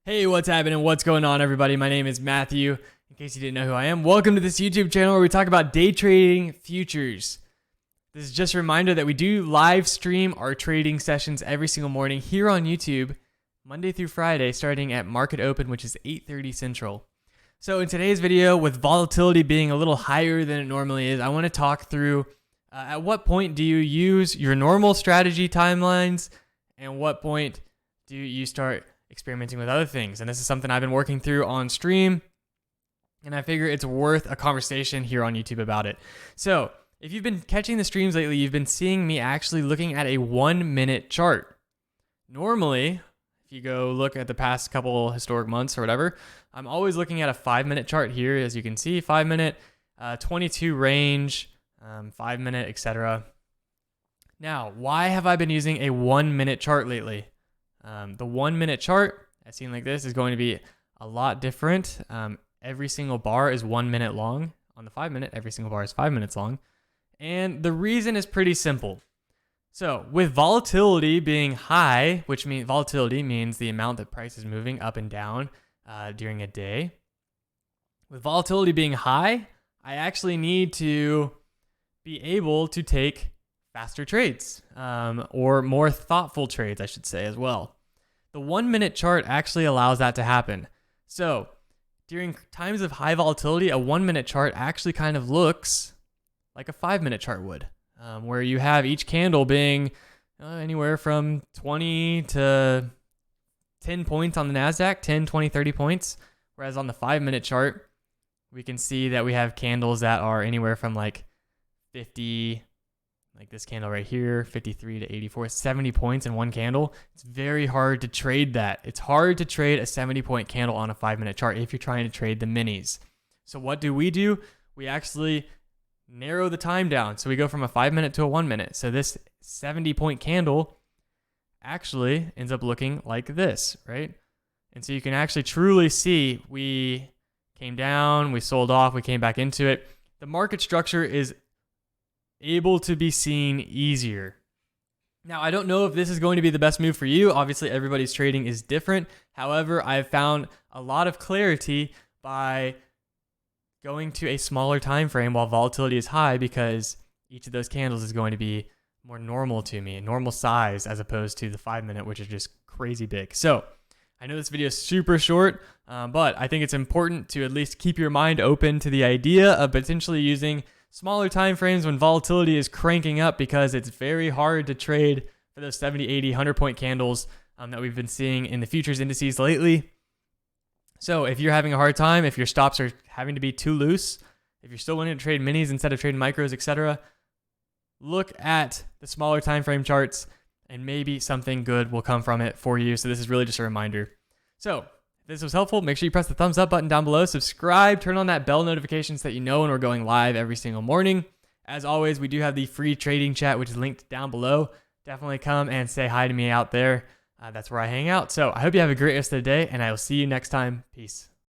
Hey, what's happening? What's going on, everybody? My name is Matthew. In case you didn't know who I am, welcome to this YouTube channel where we talk about day trading futures. This is just a reminder that we do live stream our trading sessions every single morning here on YouTube, Monday through Friday, starting at market open, which is 8:30 Central. So in today's video, with volatility being a little higher than it normally is, I want to talk through at what point do you use your normal strategy timelines and what point do you start experimenting with other things. And this is something I've been working through on stream, and I figure it's worth a conversation here on YouTube about it. So if you've been catching the streams lately, you've been seeing me actually looking at a 1-minute chart. Normally, if you go look at the past couple historic months or whatever, I'm always looking at a 5-minute chart here. As you can see, 5-minute, 22 range, 5-minute, etc. Now, why have I been using a 1-minute chart lately? The 1-minute chart, as seen like this, is going to be a lot different. Every single bar is 1 minute long. On the 5-minute, every single bar is 5 minutes long. And the reason is pretty simple. So with volatility being high, which means volatility means the amount that price is moving up and down during a day. With volatility being high, I actually need to be able to take faster trades, or more thoughtful trades, I should say, as well. The 1-minute chart actually allows that to happen. So during times of high volatility, a 1-minute chart actually kind of looks like a 5-minute chart would, where you have each candle being anywhere from 20 to 10 points on the NASDAQ, 10, 20, 30 points. Whereas on the 5-minute chart, we can see that we have candles that are anywhere from like 50, like this candle right here, 53 to 84, 70 points in one candle. It's very hard to trade that. It's hard to trade a 70-point candle on a 5-minute chart if you're trying to trade the minis. So what do? We actually narrow the time down. So we go from a 5-minute to a 1-minute. So this 70-point candle actually ends up looking like this, right? And so you can actually truly see we came down, we sold off, we came back into it. The market structure is able to be seen easier. Now, I don't know if this is going to be the best move for you. Obviously, everybody's trading is different. However, I've found a lot of clarity by going to a smaller time frame while volatility is high, because each of those candles is going to be more normal to me, normal size, as opposed to the 5-minute, which is just crazy big. So I know this video is super short, but I think it's important to at least keep your mind open to the idea of potentially using smaller time frames when volatility is cranking up, because it's very hard to trade for those 70, 80, 100-point candles that we've been seeing in the futures indices lately. So if you're having a hard time, if your stops are having to be too loose, if you're still wanting to trade minis instead of trading micros, etc., look at the smaller time frame charts and maybe something good will come from it for you. So this is really just a reminder. So if this was helpful, make sure you press the thumbs up button down below, subscribe, turn on that bell notification so that you know when we're going live every single morning. As always, we do have the free trading chat, which is linked down below. Definitely come and say hi to me out there. That's where I hang out. So I hope you have a great rest of the day, and I will see you next time. Peace.